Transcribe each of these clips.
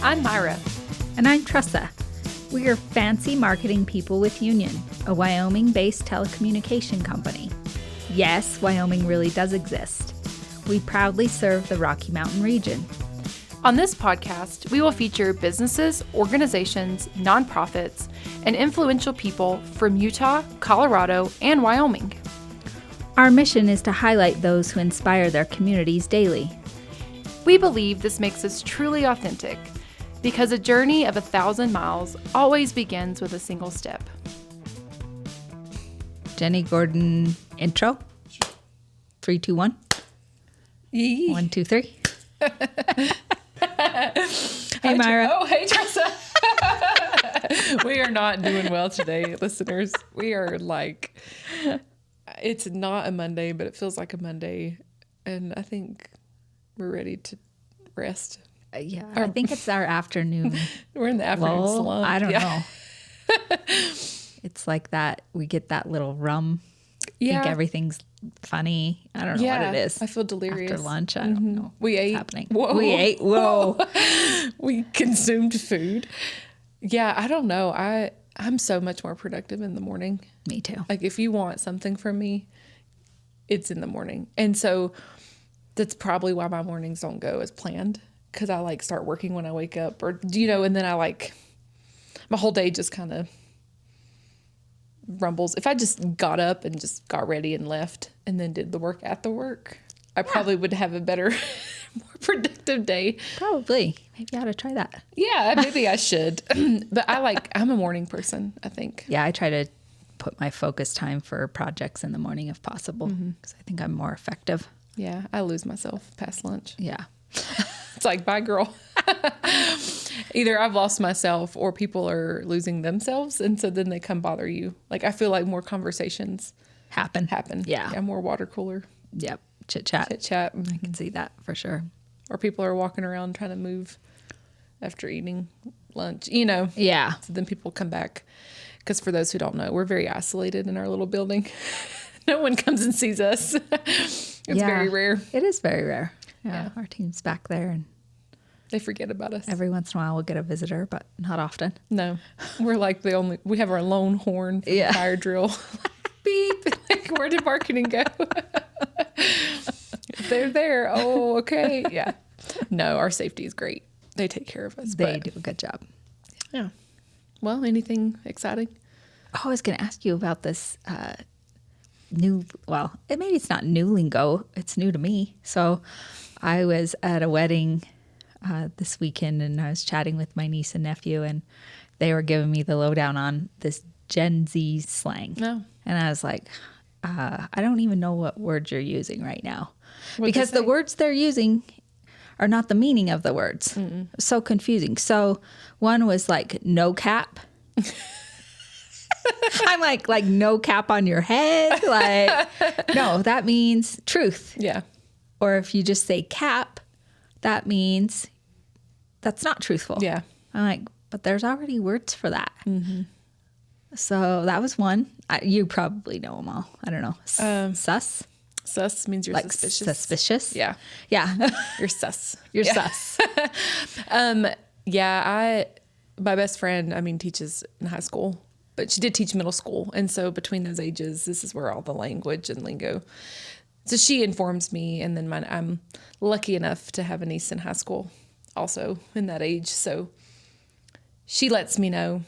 I'm Myra. And I'm Tressa. We are fancy marketing people with Union, a Wyoming-based telecommunication company. Yes, Wyoming really does exist. We proudly serve the Rocky Mountain region. On this podcast, we will feature businesses, organizations, nonprofits, and influential people from Utah, Colorado, and Wyoming. Our mission is to highlight those who inspire their communities daily. We believe this makes us truly authentic because a journey of 1,000 miles always begins with a single step. Jennie Gordon intro. 3, 2, 1. Yee. 1, 2, 3. Hey, Myra. Oh, hey, Tressa. We are not doing well today, listeners. We are like, it's not a Monday, but it feels like a Monday. And I think we're ready to rest. Yeah, I think it's our afternoon. We're in the afternoon lull. slump. I don't know. It's like that. We get that little rum. Yeah. Think everything's funny. I don't know what it is. I feel delirious. After lunch, I don't know. We ate. What's happening. Whoa. We ate. Whoa. We consumed food. Yeah, I don't know. I'm so much more productive in the morning. Me too. Like if you want something from me, it's in the morning. And so that's probably why my mornings don't go as planned. Because I like start working when I wake up or, and then I like, my whole day just kind of rumbles. If I just got up and just got ready and left and then did the work at the work, I probably would have a better, more productive day. Probably. Maybe I ought to try that. Yeah, maybe I should. But I'm a morning person, I think. Yeah, I try to put my focus time for projects in the morning if possible because I think I'm more effective. Yeah, I lose myself past lunch. Yeah. It's like, bye, girl. Either I've lost myself or people are losing themselves. And so then they come bother you. Like, I feel like more conversations Happen. Yeah, more water cooler. Yep. Chit chat. I can see that for sure. Or people are walking around trying to move after eating lunch, Yeah. So then people come back. Because for those who don't know, we're very isolated in our little building. No one comes and sees us. It's very rare. It is very rare. Yeah. Our team's back there and they forget about us. every once in a while we'll get a visitor, but not often. No, we're like we have our lone horn from the fire drill. Beep. Like, where did marketing go? They're there. Oh, okay. Yeah. No, our safety is great. They take care of us. They do a good job. Yeah. Well, anything exciting? Oh, I was going to ask you about this maybe it's not new lingo. It's new to me. So I was at a wedding this weekend and I was chatting with my niece and nephew and they were giving me the lowdown on this Gen Z slang. No. And I was like, I don't even know what words you're using right now. What'd because the words they're using are not the meaning of the words. Mm-mm. So confusing. So one was like no cap. I'm like no cap on your head. Like, no, that means truth. Yeah. Or if you just say cap, that means that's not truthful. Yeah. I'm like, but there's already words for that. Mm-hmm. So that was one. You probably know them all. I don't know. Sus. Sus means you're like suspicious. Suspicious. Yeah. Yeah. You're sus. You're sus. Yeah. My best friend, teaches in high school, but she did teach middle school. And so between those ages, this is where all the language and lingo. So she informs me. And then I'm lucky enough to have a niece in high school also in that age. So she lets me know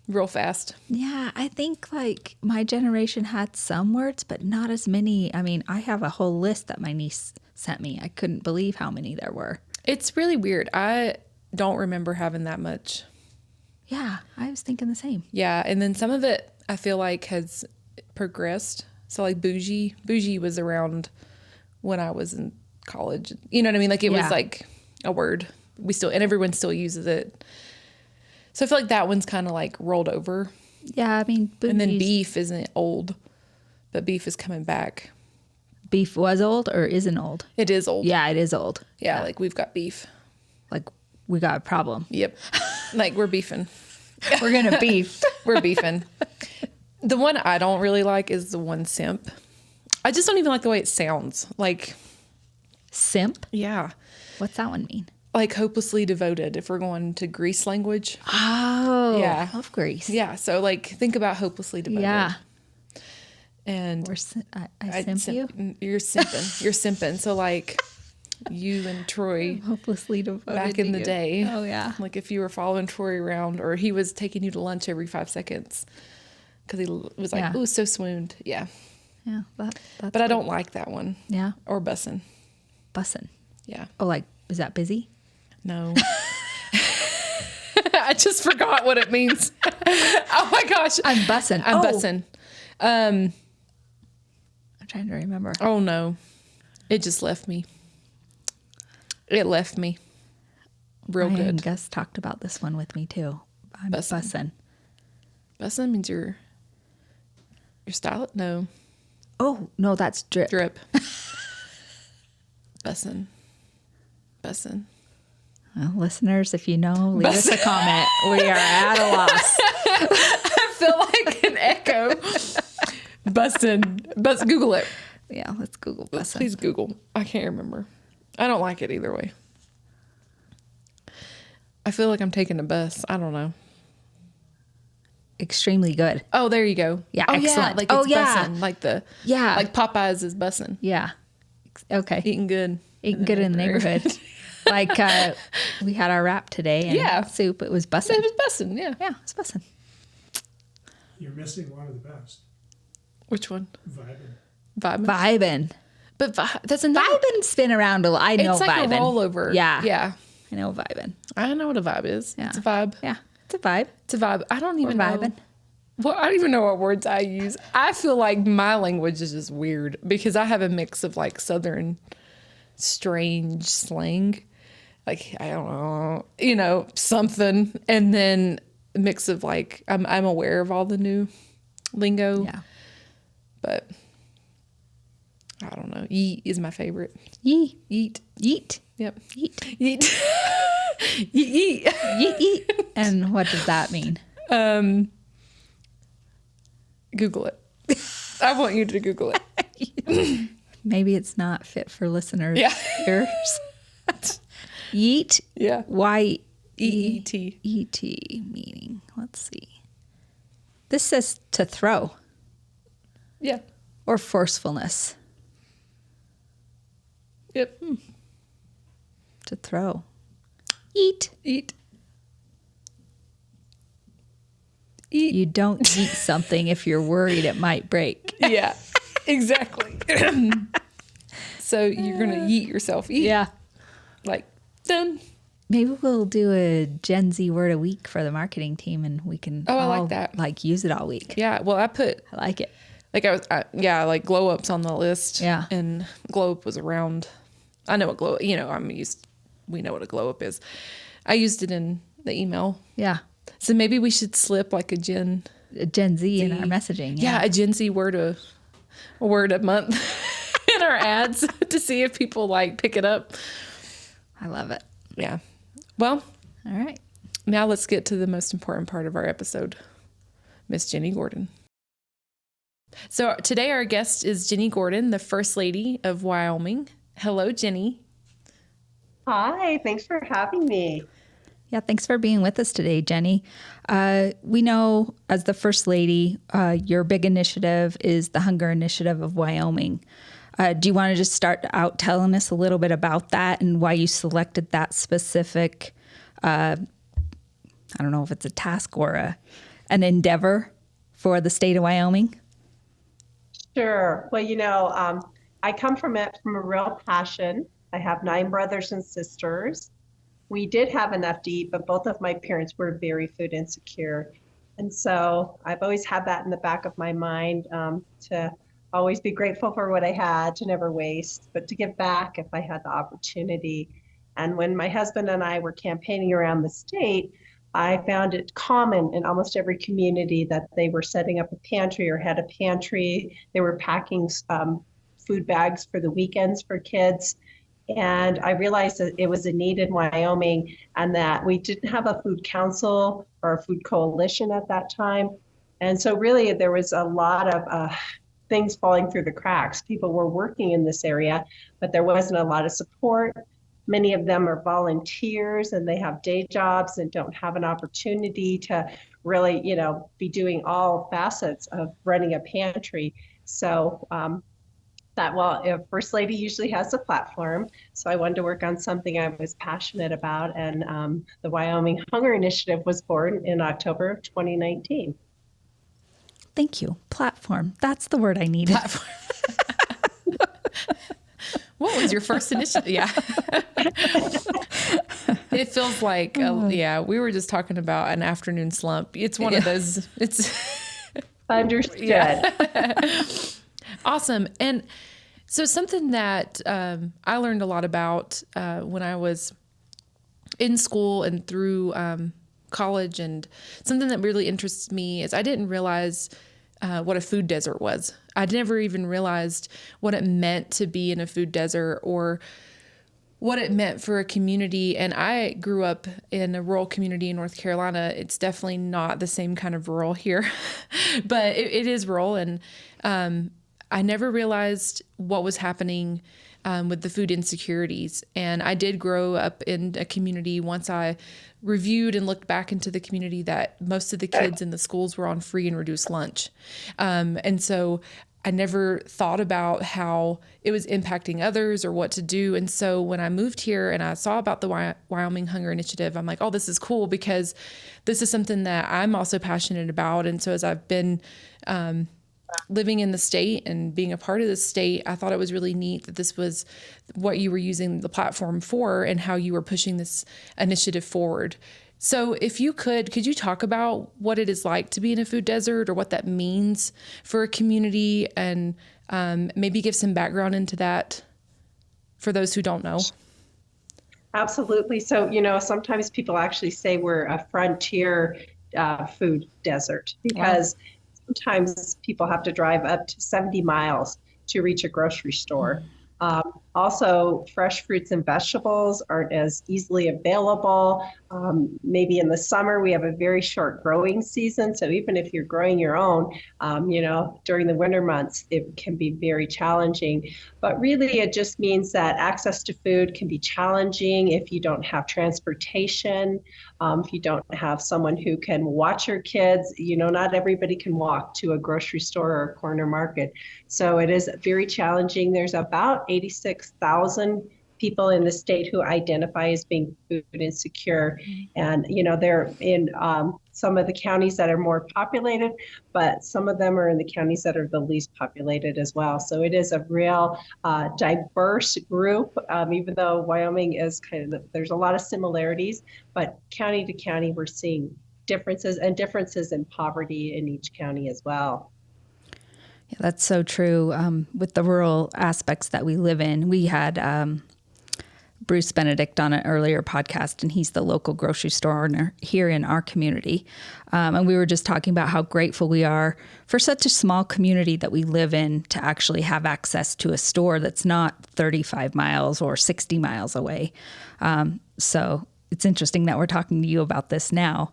real fast. Yeah, I think like my generation had some words, but not as many. I have a whole list that my niece sent me. I couldn't believe how many there were. It's really weird. I don't remember having that much. Yeah, I was thinking the same. Yeah, and then some of it I feel like has progressed. So like bougie was around when I was in college. You know what I mean? Like it was like a word. And everyone still uses it. So I feel like that one's kind of like rolled over. Yeah, and then beef isn't old, but beef is coming back. Beef was old or isn't old? It is old. Yeah, it is old. Yeah, like we've got beef. Like we got a problem. Yep. Like we're beefing. We're going to beef. We're beefing. The one I don't really like is the one simp. I just don't even like the way it sounds. Like simp? Yeah. What's that one mean? like hopelessly devoted if we're going to Greece language. Oh, Yeah. I love Greece. Yeah. So like think about hopelessly devoted. Yeah. And I simp you. You're simping. You're simping. So like you and Troy Hopelessly devoted back in to the you. day. Oh, yeah. Like if you were following Troy around or he was taking you to lunch every 5 seconds because he was like, Yeah. ooh, so swooned. Yeah. Yeah. That's But I don't like that one. Yeah. Or bussin'. Bussin'. Yeah. Oh, like, is that busy? No. I just forgot what it means. Oh my gosh. I'm bussin'. I'm bussin'. I'm trying to remember. Oh no. It just left me. It left me. Real Ryan good. and Gus talked about this one with me too. I'm Bussin'. bussin'. Bussin' means your style? No. Oh, no, that's drip. Drip. Bussin'. Bussin'. Well, listeners, if you know, leave us a comment. We are at a loss. I feel like an echo. Bussin'. Google it. Yeah, let's Google bussin'. Please Google. I can't remember. I don't like it either way. I feel like I'm taking a bus. I don't know. Extremely good. Oh, there you go. Yeah, oh, excellent. Yeah, like Oh, it's yeah. bussin'. Like the Yeah. like Popeyes is bussin'. Yeah. Okay. Eating good. Eating good in the neighborhood. Like we had our wrap today and Yeah. soup. It was bussin'. It was bussin', yeah. Yeah, it's bussin'. You're missing one of the best. Which one? Vibing. Vibin'. But that's another. Vibin's been around a lot. I know It's like vibin'. a rollover. Yeah. Yeah. I know vibin'. I know what a vibe is. Yeah. It's a vibe. Yeah. It's a vibe. It's a vibe. I don't even We're know. vibing. Well, I don't even know what words I use. I feel like my language is just weird because I have a mix of like Southern strange slang. Like, I don't know, something. And then a mix of like, I'm aware of all the new lingo. Yeah. But I don't know. Yeet is my favorite. Yee. Yeet. Yeet. Yep. Yeet. Yeet. Yeet. Yeet. Yeet. And what does that mean? Google it. I want you to Google it. Maybe it's not fit for listeners' Yeah. ears. Yeet. Yeah. Y EET. E-T meaning. Let's see. This says to throw Yeah. or forcefulness. Yep. To throw. Eat. Eat. You don't eat something if you're worried it might break. Yeah. Exactly. So you're going to yeet yourself. Eat. Yeah. Like, done. Maybe we'll do a Gen Z word a week for the marketing team and we can Oh, I like all, that. like use it all week. Yeah. Well, I put, I like it. like, like glow ups on the list. Yeah. And glow up was around. I know what glow, we know what a glow up is. I used it in the email. Yeah. So maybe we should slip like a Gen Z in our messaging. Yeah, a Gen Z word a month in our ads to see if people like pick it up. I love it. Yeah. Well, All right. now let's get to the most important part of our episode, Miss Jennie Gordon. So today our guest is Jennie Gordon, the First Lady of Wyoming. Hello, Jennie. Hi, thanks for having me. Yeah, thanks for being with us today, Jennie. We know as the First Lady, your big initiative is the Hunger Initiative of Wyoming. Do you want to just start out telling us a little bit about that and why you selected that specific, I don't know if it's a task or an endeavor for the state of Wyoming? Sure. Well, I come from a real passion. I have 9 brothers and sisters. We did have enough to eat, but both of my parents were very food insecure. And so I've always had that in the back of my mind, to always be grateful for what I had, to never waste, but to give back if I had the opportunity. And when my husband and I were campaigning around the state, I found it common in almost every community that they were setting up a pantry or had a pantry. They were packing food bags for the weekends for kids. And I realized that it was a need in Wyoming and that we didn't have a food council or a food coalition at that time. And so really there was a lot of things falling through the cracks. People were working in this area, but there wasn't a lot of support. Many of them are volunteers and they have day jobs and don't have an opportunity to really, be doing all facets of running a pantry. So thought, well, if First Lady usually has a platform, so I wanted to work on something I was passionate about, and the Wyoming Hunger Initiative was born in October of 2019. Thank you. Platform. That's the word I needed. Platform. What was your first initiative? Yeah. It feels like, we were just talking about an afternoon slump. It's one of those, it's understood. Yeah. Awesome. And so something that I learned a lot about when I was in school and through college, and something that really interests me is I didn't realize what a food desert was. I'd never even realized what it meant to be in a food desert or what it meant for a community. And I grew up in a rural community in North Carolina. It's definitely not the same kind of rural here, but it is rural. And I never realized what was happening with the food insecurities. And I did grow up in a community, once I reviewed and looked back into the community, that most of the kids in the schools were on free and reduced lunch. And so I never thought about how it was impacting others or what to do. And so when I moved here and I saw about the Wyoming Hunger Initiative, I'm like, oh, this is cool, because this is something that I'm also passionate about. And so as I've been living in the state and being a part of the state, I thought it was really neat that this was what you were using the platform for and how you were pushing this initiative forward. So if you could you talk about what it is like to be in a food desert, or what that means for a community, and maybe give some background into that for those who don't know? Absolutely. So, sometimes people actually say we're a frontier food desert, because sometimes people have to drive up to 70 miles to reach a grocery store. Also, fresh fruits and vegetables aren't as easily available. Maybe in the summer, we have a very short growing season. So even if you're growing your own, during the winter months, it can be very challenging. But really, it just means that access to food can be challenging if you don't have transportation, if you don't have someone who can watch your kids. Not everybody can walk to a grocery store or a corner market. So it is very challenging. There's about 86,000 people in the state who identify as being food insecure. And, they're in some of the counties that are more populated, but some of them are in the counties that are the least populated as well. So it is a real diverse group, even though Wyoming is there's a lot of similarities, but county to county, we're seeing differences in poverty in each county as well. Yeah, that's so true. With the rural aspects that we live in, we had Bruce Benedict on an earlier podcast, and he's the local grocery store owner here in our community. And we were just talking about how grateful we are for such a small community that we live in to actually have access to a store that's not 35 miles or 60 miles away. So it's interesting that we're talking to you about this now.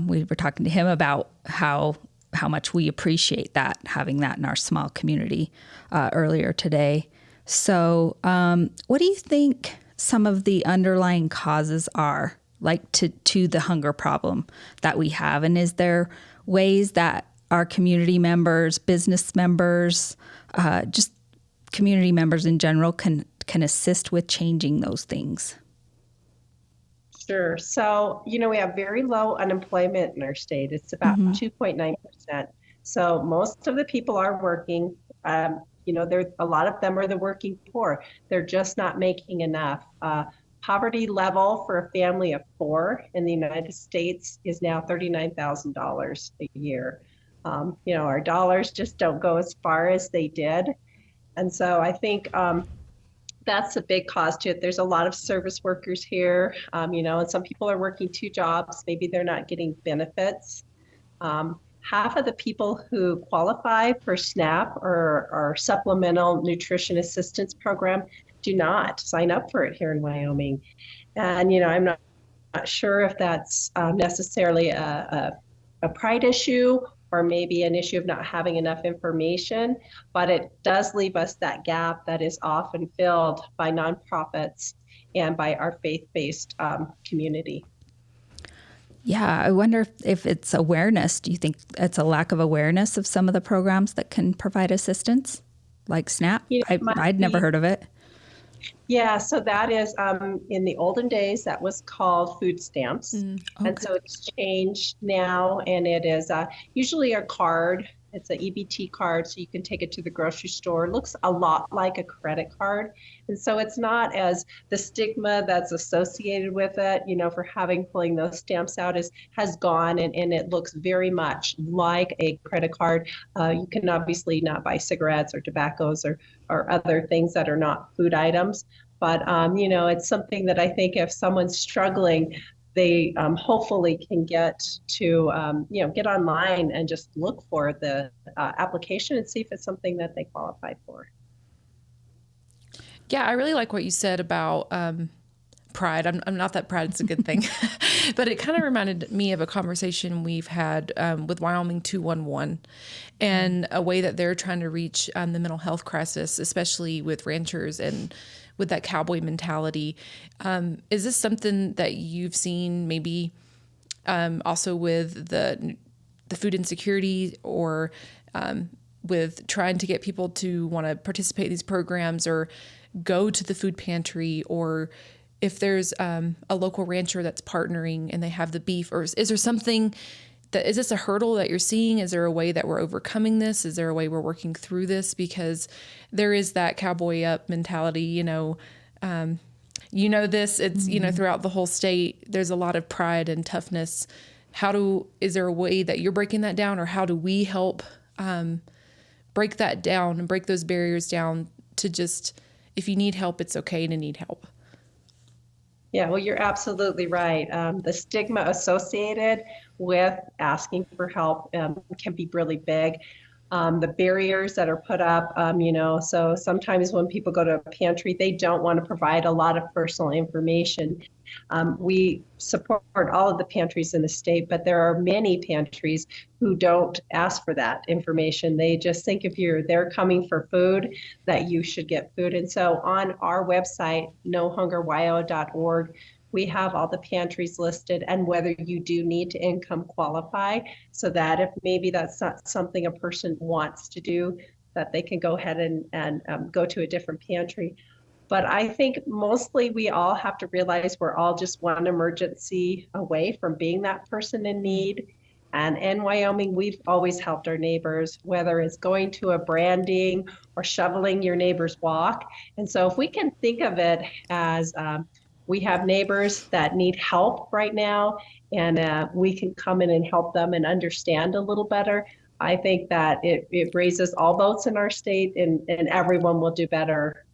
We were talking to him about how much we appreciate that, having that in our small community earlier today. So what do you think some of the underlying causes are, like to the hunger problem that we have? And is there ways that our community members, business members, just community members in general can assist with changing those things? Sure. So, we have very low unemployment in our state. It's about 2.9%. So most of the people are working. A lot of them are the working poor. They're just not making enough. Poverty level for a family of 4 in the United States is now $39,000 a year. Our dollars just don't go as far as they did. And so I think that's a big cause to it. There's a lot of service workers here, and some people are working 2 jobs. Maybe they're not getting benefits. Half of the people who qualify for SNAP or Supplemental Nutrition Assistance Program do not sign up for it here in Wyoming. And, I'm not sure if that's necessarily a pride issue or maybe an issue of not having enough information, but it does leave us that gap that is often filled by nonprofits and by our faith-based community. Yeah, I wonder if it's awareness. Do you think it's a lack of awareness of some of the programs that can provide assistance, like SNAP? I'd never heard of it. Yeah, so that is in the olden days that was called food stamps, and so it's changed now, and it is usually a card. It's an EBT card, so you can take it to the grocery store. It looks a lot like a credit card, and so it's not as the stigma that's associated with it, for pulling those stamps out has gone, and it looks very much like a credit card. You can obviously not buy cigarettes or tobaccos or other things that are not food items. But, it's something that I think if someone's struggling, they hopefully can get to, get online and just look for the application and see if it's something that they qualify for. Yeah, I really like what you said about pride. I'm not that proud. It's a good thing. But it kind of reminded me of a conversation we've had with Wyoming 211 and a way that they're trying to reach the mental health crisis, especially with ranchers and with that cowboy mentality. Is this something that you've seen maybe also with the food insecurity or with trying to get people to want to participate in these programs or go to the food pantry, or if there's a local rancher that's partnering and they have the beef, or is there something is this a hurdle that you're seeing? Is there a way that we're overcoming this? Is there a way we're working through this? Because there is that cowboy up mentality, this, it's, throughout the whole state, there's a lot of pride and toughness. Is there a way that you're breaking that down, or how do we help break that down and break those barriers down to just, if you need help, it's okay to need help? Yeah, well, you're absolutely right. The stigma associated with asking for help can be really big. The barriers that are put up, so sometimes when people go to a pantry, they don't want to provide a lot of personal information. We support all of the pantries in the state, but there are many pantries who don't ask for that information. They just think if they're coming for food, that you should get food. And so on our website, nohungerwyo.org, we have all the pantries listed and whether you do need to income qualify, so that if maybe that's not something a person wants to do, that they can go ahead and go to a different pantry. But I think mostly we all have to realize we're all just one emergency away from being that person in need. And in Wyoming, we've always helped our neighbors, whether it's going to a branding or shoveling your neighbor's walk. And so if we can think of it as we have neighbors that need help right now, and we can come in and help them and understand a little better, I think that it raises all boats in our state, and everyone will do better.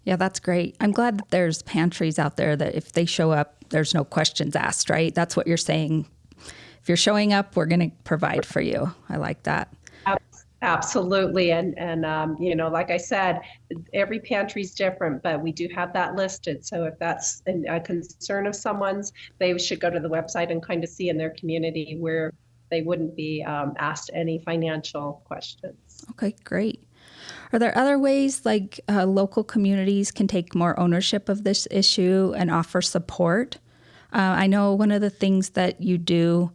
Yeah, that's great. I'm glad that there's pantries out there that if they show up, there's no questions asked, right? That's what you're saying. If you're showing up, we're going to provide for you. I like that. Absolutely. And like I said, every pantry is different, but we do have that listed. So if that's a concern of someone's, they should go to the website and kind of see in their community where they wouldn't be asked any financial questions. Okay, great. Are there other ways like local communities can take more ownership of this issue and offer support? I know one of the things that you do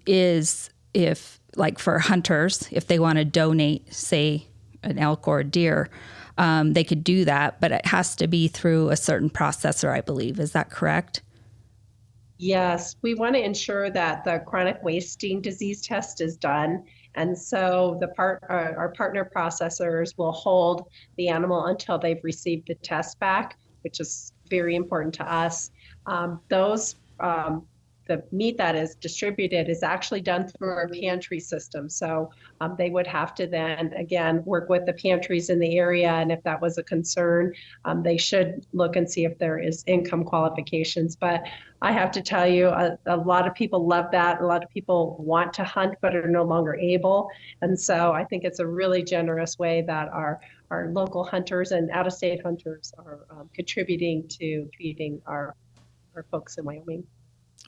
is if, like for hunters, if they want to donate, say, an elk or a deer, they could do that, but it has to be through a certain processor, I believe. Is that correct? Yes, we want to ensure that the chronic wasting disease test is done. And so our partner processors will hold the animal until they've received the test back, which is very important to us. The meat that is distributed is actually done through our pantry system. So they would have to then, again, work with the pantries in the area. And if that was a concern, they should look and see if there is income qualifications. But I have to tell you, a lot of people love that. A lot of people want to hunt, but are no longer able. And so I think it's a really generous way that our local hunters and out-of-state hunters are contributing to feeding our folks in Wyoming.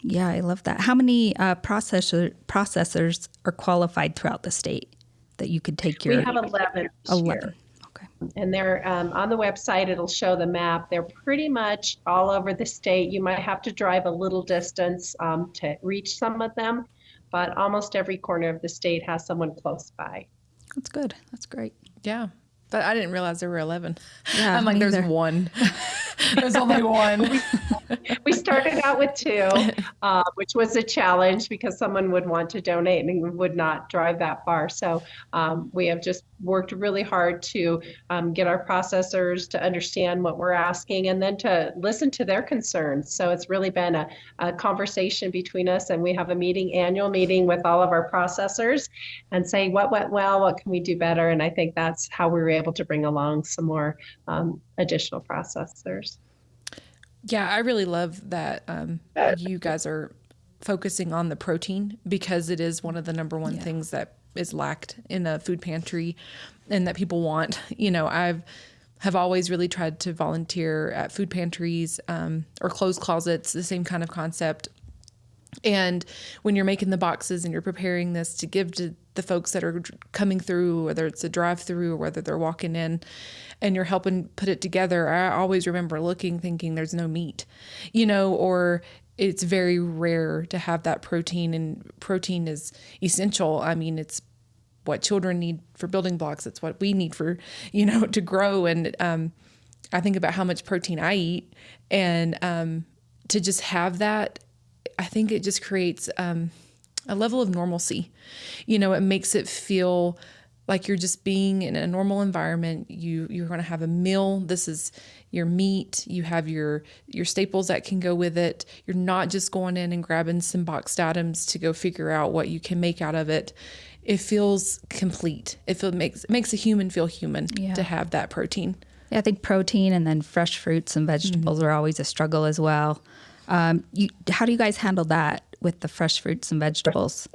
Yeah, I love that. How many processors are qualified throughout the state that you could take your? We have 11 this 11. year. Okay. And they're on the website, it'll show the map. They're pretty much all over the state. You might have to drive a little distance to reach some of them, but almost every corner of the state has someone close by. That's good. That's great. Yeah. But I didn't realize there were 11. Yeah, I'm like, me there's either. one. There's only one. We started out with two, which was a challenge because someone would want to donate and would not drive that far. So we have just worked really hard to get our processors to understand what we're asking and then to listen to their concerns. So it's really been a conversation between us, and we have a annual meeting with all of our processors and say what went well, what can we do better. And I think that's how we were able to bring along some more additional processors. Yeah, I really love that you guys are focusing on the protein because it is one of the number one things that is lacked in a food pantry and that people want. You know, have always really tried to volunteer at food pantries or closed closets, the same kind of concept. And when you're making the boxes and you're preparing this to give to the folks that are coming through, whether it's a drive-through or whether they're walking in, and you're helping put it together, I always remember thinking there's no meat, you know, or it's very rare to have that protein, and protein is essential. I mean, it's what children need for building blocks. It's what we need for, you know, to grow. And I think about how much protein I eat, and to just have that, I think it just creates a level of normalcy. You know, it makes it feel like you're just being in a normal environment. You're going to have a meal. This is your meat. You have your staples that can go with it. You're not just going in and grabbing some boxed items to go figure out what you can make out of it. It feels complete. It makes a human feel human to have that protein. Yeah, I think protein and then fresh fruits and vegetables are always a struggle as well. How do you guys handle that with the fresh fruits and vegetables?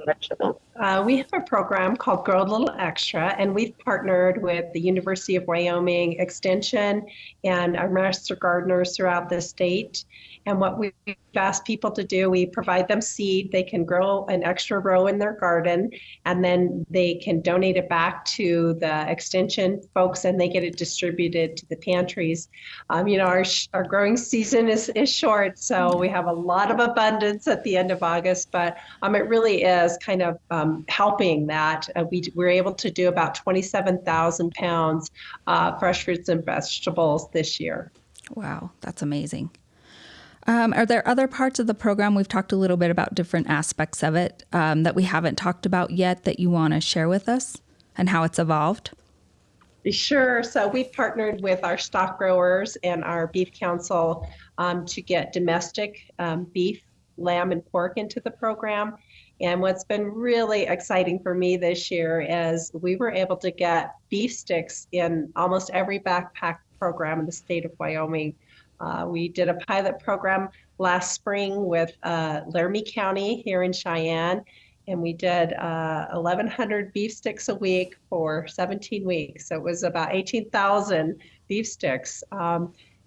We have a program called Grow a Little Extra, and we've partnered with the University of Wyoming Extension and our master gardeners throughout the state. And what we've asked people to do, we provide them seed. They can grow an extra row in their garden, and then they can donate it back to the extension folks, and they get it distributed to the pantries. You know, our growing season is short, so we have a lot of abundance at the end of August, but it really is kind of helping that. We're able to do about 27,000 pounds fresh fruits and vegetables this year. Wow, that's amazing. Are there other parts of the program? We've talked a little bit about different aspects of it that we haven't talked about yet that you want to share with us and how it's evolved? Sure. So we've partnered with our stock growers and our beef council to get domestic beef, lamb, and pork into the program. And what's been really exciting for me this year is we were able to get beef sticks in almost every backpack program in the state of Wyoming. We did a pilot program last spring with Laramie County here in Cheyenne, and we did 1,100 beef sticks a week for 17 weeks. So it was about 18,000 beef sticks.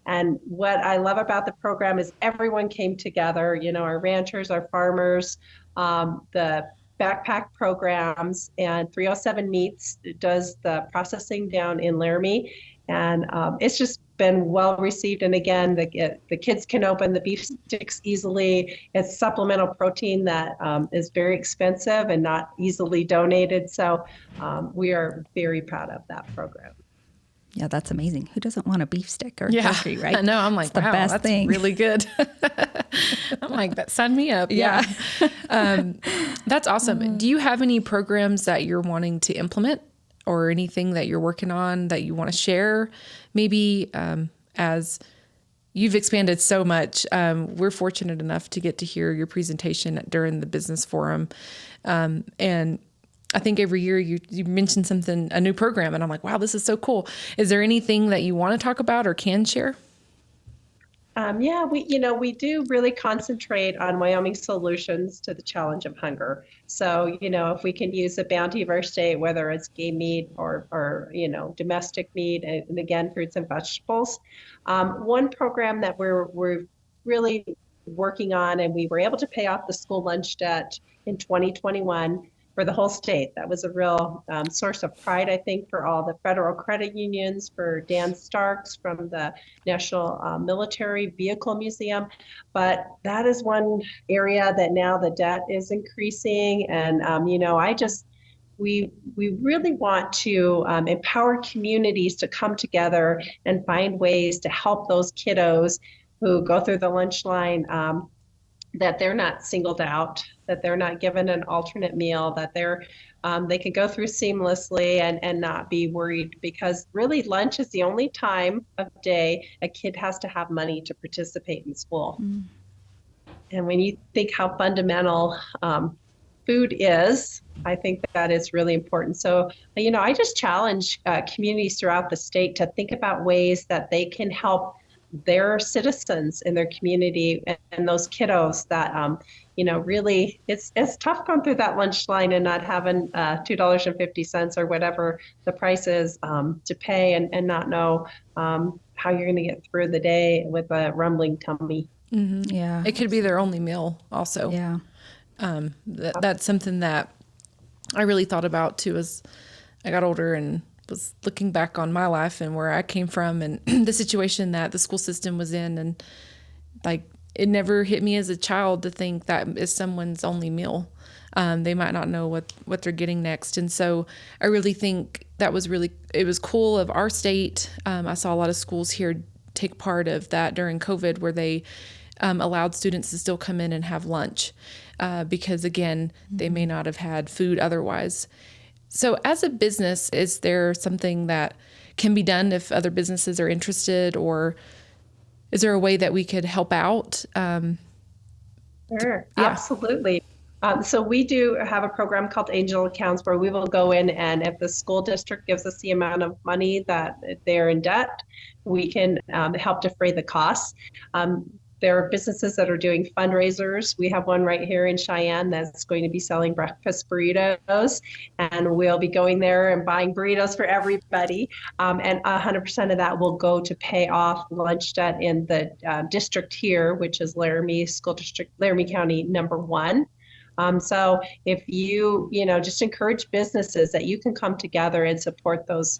And what I love about the program is everyone came together, you know, our ranchers, our farmers, the backpack programs, and 307 Meats does the processing down in Laramie. And it's just been well received. And again, the kids can open the beef sticks easily. It's supplemental protein that is very expensive and not easily donated. So we are very proud of that program. Yeah, that's amazing. Who doesn't want a beef stick or turkey, right? I know. I'm like, it's the wow, best that's thing. really good. I'm like, sign me up. Yeah. That's awesome. Do you have any programs that you're wanting to implement or anything that you're working on that you want to share? Maybe as you've expanded so much, we're fortunate enough to get to hear your presentation during the business forum. And I think every year you mention a new program, and I'm like, wow, this is so cool. Is there anything that you want to talk about or can share? Yeah, we do really concentrate on Wyoming solutions to the challenge of hunger. So, if we can use the bounty of our state, whether it's game meat or domestic meat, and again, fruits and vegetables. One program that we're really working on, and we were able to pay off the school lunch debt in 2021, for the whole state. That was a real source of pride, I think, for all the federal credit unions, for Dan Starks from the National Military Vehicle Museum. But that is one area that now the debt is increasing. And, we really want to empower communities to come together and find ways to help those kiddos who go through the lunch line, that they're not singled out, that they're not given an alternate meal, that they can go through seamlessly and not be worried, because really lunch is the only time of day a kid has to have money to participate in school. Mm. And when you think how fundamental food is, I think that is really important. So, I just challenge communities throughout the state to think about ways that they can help their citizens in their community and those kiddos that, really it's tough going through that lunch line and not having $2.50 or whatever the price is to pay and not know how you're going to get through the day with a rumbling tummy. Mm-hmm. Yeah. It could be their only meal also. Yeah. That's something that I really thought about too as I got older and was looking back on my life and where I came from and the situation that the school system was in. And like, it never hit me as a child to think that is someone's only meal. They might not know what they're getting next. And so I really think it was cool of our state. I saw a lot of schools here take part of that during COVID, where they allowed students to still come in and have lunch because, again, they may not have had food otherwise. So as a business, is there something that can be done if other businesses are interested, or is there a way that we could help out? Sure, yeah. Absolutely. So we do have a program called Angel Accounts, where we will go in, and if the school district gives us the amount of money that they're in debt, we can help defray the costs. There are businesses that are doing fundraisers. We have one right here in Cheyenne that's going to be selling breakfast burritos, and we'll be going there and buying burritos for everybody. And 100% of that will go to pay off lunch debt in the district here, which is Laramie School District, Laramie County #1. So if you just encourage businesses that you can come together and support those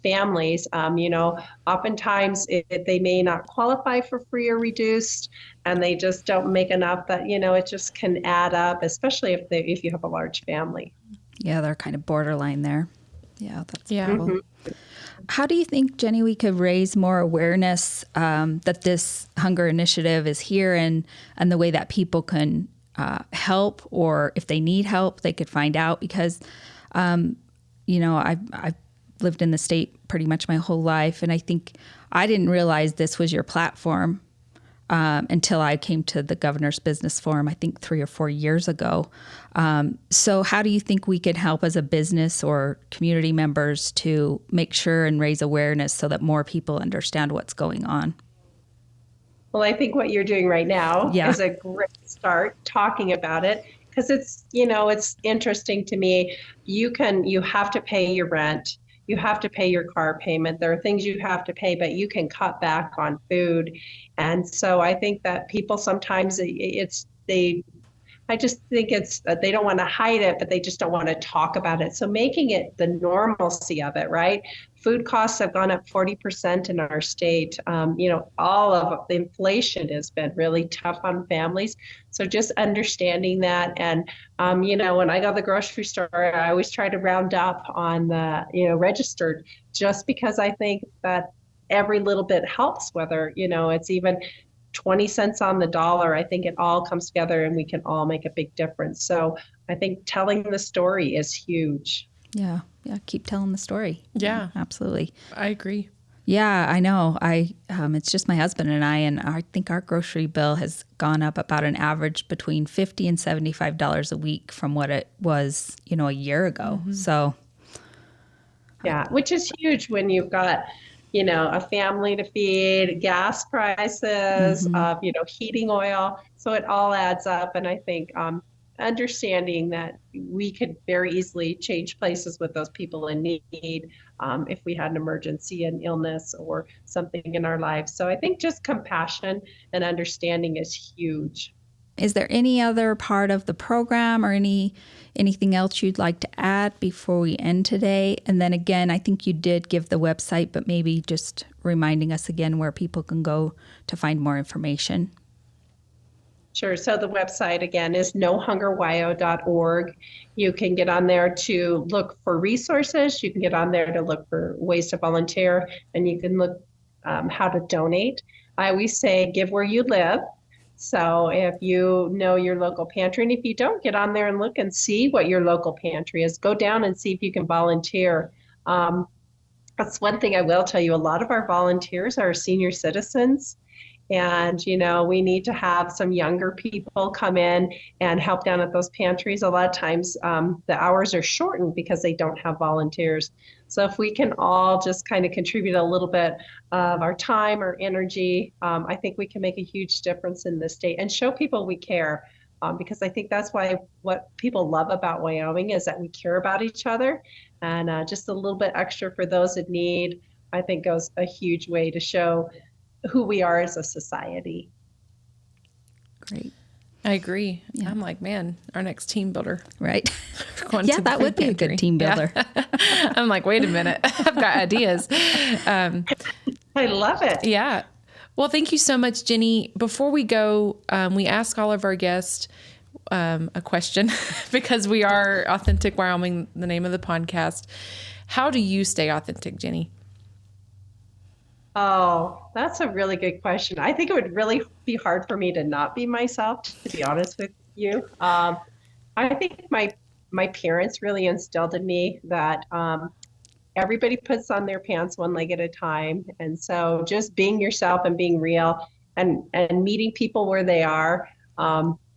families, oftentimes they may not qualify for free or reduced, and they just don't make enough that, it just can add up, especially if you have a large family. Yeah, they're kind of borderline there. Yeah, that's cool. Mm-hmm. How do you think, Jennie, we could raise more awareness that this hunger initiative is here and the way that people can help, or if they need help, they could find out? Because, I've lived in the state pretty much my whole life, and I think I didn't realize this was your platform until I came to the Governor's Business Forum, I think 3 or 4 years ago. So how do you think we could help as a business or community members to make sure and raise awareness so that more people understand what's going on? Well, I think what you're doing right now is a great start talking about it, because it's interesting to me. You have to pay your rent. You have to pay your car payment. There are things you have to pay, but you can cut back on food. And so I think that people sometimes I just think it's they don't want to hide it, but they just don't want to talk about it. So making it the normalcy of it, right? Food costs have gone up 40% in our state. All of the inflation has been really tough on families. So just understanding that. And, when I go to the grocery store, I always try to round up on the, registered, just because I think that every little bit helps, whether, it's even 20 cents on the dollar. I think it all comes together and we can all make a big difference. So I think telling the story is huge. Yeah. Keep telling the story. Yeah, absolutely. I agree. Yeah, I know. It's just my husband and I think our grocery bill has gone up about an average between $50 and $75 a week from what it was, a year ago. Mm-hmm. So. Yeah, which is huge when you've got, a family to feed, gas prices, mm-hmm. Heating oil. So it all adds up. And I think understanding that we could very easily change places with those people in need if we had an emergency, an illness, or something in our lives. So I think just compassion and understanding is huge. Is there any other part of the program or anything else you'd like to add before we end today? And then again, I think you did give the website, but maybe just reminding us again where people can go to find more information. Sure. So the website again is nohungerwyo.org. You can get on there to look for resources. You can get on there to look for ways to volunteer, and you can look how to donate. I always say give where you live. So if you know your local pantry, and if you don't, get on there and look and see what your local pantry is. Go down and see if you can volunteer. That's one thing I will tell you. A lot of our volunteers are senior citizens. And, you know, we need to have some younger people come in and help down at those pantries. A lot of times the hours are shortened because they don't have volunteers. So if we can all just kind of contribute a little bit of our time or energy, I think we can make a huge difference in this state and show people we care. Because I think that's why what people love about Wyoming is that we care about each other. And just a little bit extra for those in need, I think goes a huge way to show who we are as a society. Great. I agree. Yeah. I'm like, man, our next team builder. Right. Going Yeah, to that the would be a pantry. good team builder. Yeah. I'm like, wait a minute. I've got ideas. I love it. Yeah. Well, thank you so much, Jennie. Before we go, we ask all of our guests a question because we are Authentic Wyoming, the name of the podcast. How do you stay authentic, Jennie? Oh, that's a really good question. I think it would really be hard for me to not be myself, to be honest with you. I think my parents really instilled in me that everybody puts on their pants one leg at a time. And so just being yourself and being real and meeting people where they are,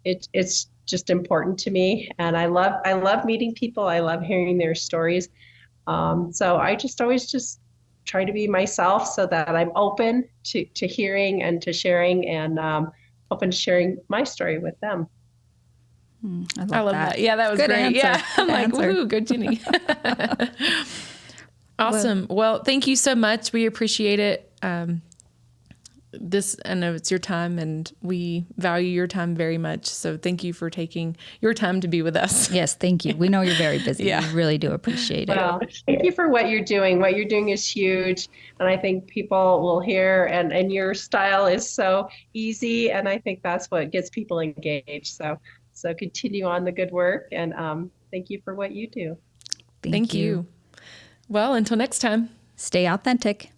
it's just important to me. And I love meeting people. I love hearing their stories. So I just always just try to be myself so that I'm open to hearing and to sharing and open to sharing my story with them. I love that. Yeah, that was Good great. answer. Yeah. I'm Good like, answer. woo, good Jennie. Awesome. Well, thank you so much. We appreciate it. I know it's your time and we value your time very much. So thank you for taking your time to be with us. Yes, thank you. We know you're very busy. Yeah. We really do appreciate it. Well, thank you for what you're doing. What you're doing is huge. And I think people will hear, and your style is so easy. And I think that's what gets people engaged. So continue on the good work. And thank you for what you do. Thank you. Well, until next time. Stay authentic.